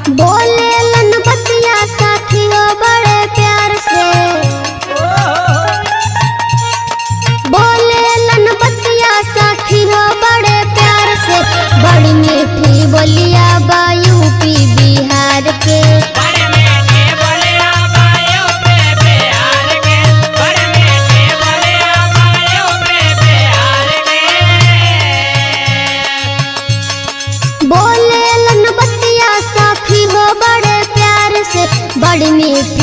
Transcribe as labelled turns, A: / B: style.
A: बोले लन बतिया साथी हो बड़े प्यार से, बोले लन बतिया साथी हो बड़े प्यार से। बड़ी मीठी बोलिया बा यूपी बिहार के, बड़ी मीठी